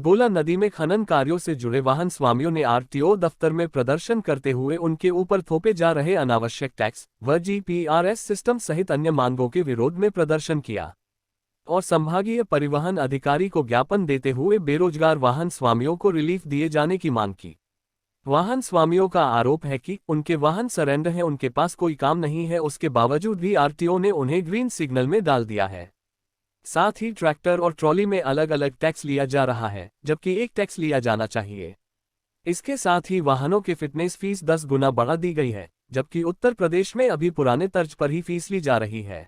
गोला नदी में खनन कार्यों से जुड़े वाहन स्वामियों ने आरटीओ दफ्तर में प्रदर्शन करते हुए उनके ऊपर थोपे जा रहे अनावश्यक टैक्स व जीपीआरएस सिस्टम सहित अन्य मांगों के विरोध में प्रदर्शन किया और संभागीय परिवहन अधिकारी को ज्ञापन देते हुए बेरोजगार वाहन स्वामियों को रिलीफ दिए जाने की मांग की। वाहन स्वामियों का आरोप है कि उनके वाहन सरेंडर हैं, उनके पास कोई काम नहीं है, उसके बावजूद भी आरटीओ ने उन्हें ग्रीन सिग्नल में डाल दिया है। साथ ही ट्रैक्टर और ट्रॉली में अलग अलग टैक्स लिया जा रहा है, जबकि एक टैक्स लिया जाना चाहिए। इसके साथ ही वाहनों के फिटनेस फीस 10 गुना बढ़ा दी गई है, जबकि उत्तर प्रदेश में अभी पुराने तर्ज पर ही फीस ली जा रही है।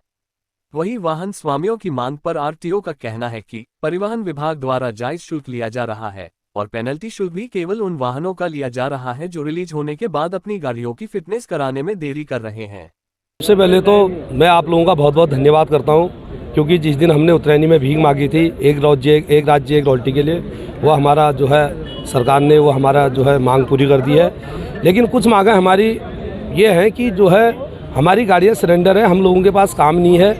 वहीं वाहन स्वामियों की मांग पर आरटीओ का कहना है कि परिवहन विभाग द्वारा जायज शुल्क लिया जा रहा है और पेनल्टी शुल्क भी केवल उन वाहनों का लिया जा रहा है जो रिलीज होने के बाद अपनी गाड़ियों की फिटनेस कराने में देरी कर रहे हैं। सबसे पहले तो मैं आप लोगों का बहुत बहुत धन्यवाद करता हूं, क्योंकि जिस दिन हमने उत्तरायणी में भीख मांगी थी एक राज्य एक रोटी के लिए, वो हमारा जो है सरकार ने वो हमारा जो है मांग पूरी कर दी है। लेकिन कुछ मांगें हमारी ये हैं कि जो है हमारी गाड़ियाँ सरेंडर है, हम लोगों के पास काम नहीं है,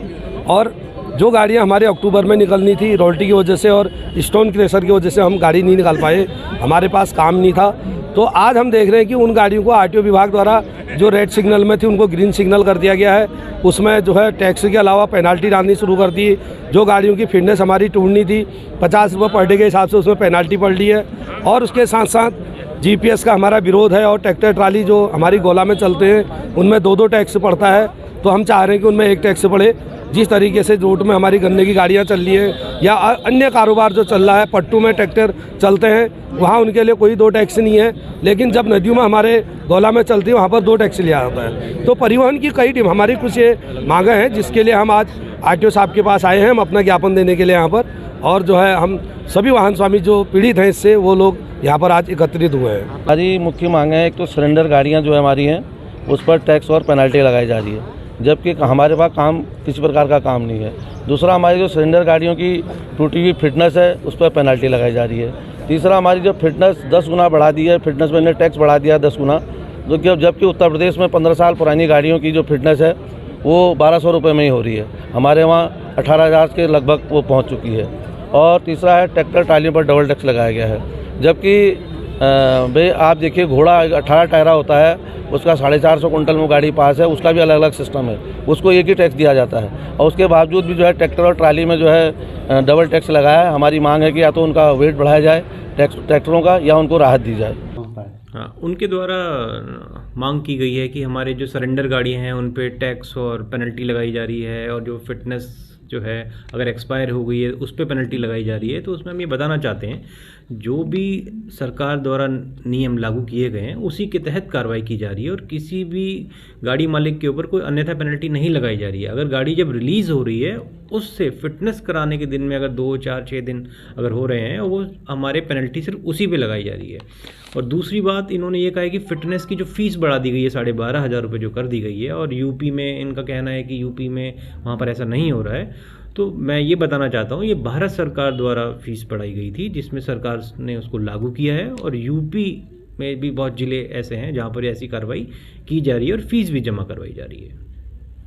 और जो गाड़ियाँ हमारे अक्टूबर में निकलनी थी रॉयल्टी की वजह से और स्टोन क्रेशर की वजह से हम गाड़ी नहीं निकाल पाए, हमारे पास काम नहीं था। तो आज हम देख रहे हैं कि उन गाड़ियों को आरटीओ विभाग द्वारा जो रेड सिग्नल में थी उनको ग्रीन सिग्नल कर दिया गया है। उसमें जो है टैक्स के अलावा पेनाल्टी डालनी शुरू कर दी। जो गाड़ियों की फिटनेस हमारी टूटनी थी 50 रुपये पर डे के हिसाब से उसमें पेनाल्टी पड़ ली है। और उसके साथ साथ जीपीएस का हमारा विरोध है, और ट्रैक्टर ट्राली जो हमारी गोला में चलते हैं उनमें 2-2 टैक्स पड़ता है। तो हम चाह रहे हैं कि उनमें एक टैक्स पड़े। जिस तरीके से रूट में हमारी गन्ने की गाड़ियाँ चल रही हैं या अन्य कारोबार जो चल रहा है, पट्टू में ट्रैक्टर चलते हैं, वहाँ उनके लिए कोई 2 टैक्स नहीं है, लेकिन जब नदियों में हमारे गोला में चलती है वहाँ पर 2 टैक्स लिया जाता है। तो परिवहन की कई टीम हमारी कुछ ये मांगे हैं जिसके लिए हम आज आरटीओ साहब के पास आए हैं, हम अपना ज्ञापन देने के लिए यहाँ पर। और जो है हम सभी वाहन स्वामी जो पीड़ित हैं इससे, वो लोग यहाँ पर आज एकत्रित हुए हैं। हमारी मुख्य मांग है, एक तो सिलेंडर गाड़ियाँ जो हमारी हैं उस पर टैक्स और पेनल्टी लगाई जा रही है, जबकि हमारे पास काम किसी प्रकार का काम नहीं है। दूसरा, हमारी जो सिलेंडर गाड़ियों की टूटी हुई फिटनेस है उस पर पेनल्टी लगाई जा रही है। तीसरा, हमारी जो फिटनेस 10 गुना बढ़ा दी है, फिटनेस में टैक्स बढ़ा दिया है 10 गुना, जबकि उत्तर प्रदेश में 15 साल पुरानी गाड़ियों की जो फिटनेस है वो 1200 रुपये में ही हो रही है, हमारे वहाँ 18,000 के लगभग वो पहुँच चुकी है। और तीसरा है, ट्रैक्टर ट्रालियों पर डबल टैक्स लगाया गया है, जबकि भाई आप देखिए घोड़ा 18 टायरा होता है, उसका 450 कुंटल में गाड़ी पास है, उसका भी अलग अलग सिस्टम है, उसको एक ही टैक्स दिया जाता है। और उसके बावजूद भी जो है ट्रैक्टर और ट्राली में जो है डबल टैक्स लगाया है। हमारी मांग है कि या तो उनका वेट बढ़ाया जाए ट्रैक्टरों का, या उनको राहत दी जाए। हाँ, उनके द्वारा मांग की गई है कि हमारे जो सरेंडर गाड़ियाँ हैं उन पे टैक्स और पेनल्टी लगाई जा रही है, और जो फिटनेस जो है अगर एक्सपायर हो गई है उस पर पेनल्टी लगाई जा रही है। तो उसमें हम ये बताना चाहते हैं, जो भी सरकार द्वारा नियम लागू किए गए हैं उसी के तहत कार्रवाई की जा रही है, और किसी भी गाड़ी मालिक के ऊपर कोई अन्यथा पेनल्टी नहीं लगाई जा रही है। अगर गाड़ी जब रिलीज़ हो रही है उससे फिटनेस कराने के दिन में अगर 2, 4, 6 दिन अगर हो रहे हैं, वो हमारे पेनल्टी सिर्फ उसी पे लगाई जा रही है। और दूसरी बात, इन्होंने ये कहा है कि फ़िटनेस की जो फ़ीस बढ़ा दी गई है 12,500 रुपये जो कर दी गई है, और यूपी में इनका कहना है कि यूपी में वहाँ पर ऐसा नहीं हो रहा है। तो मैं ये बताना चाहता हूँ, ये भारत सरकार द्वारा फ़ीस बढ़ाई गई थी जिसमें सरकार ने उसको लागू किया है, और यूपी में भी बहुत ज़िले ऐसे हैं जहाँ पर ऐसी कार्रवाई की जा रही है और फ़ीस भी जमा करवाई जा रही है।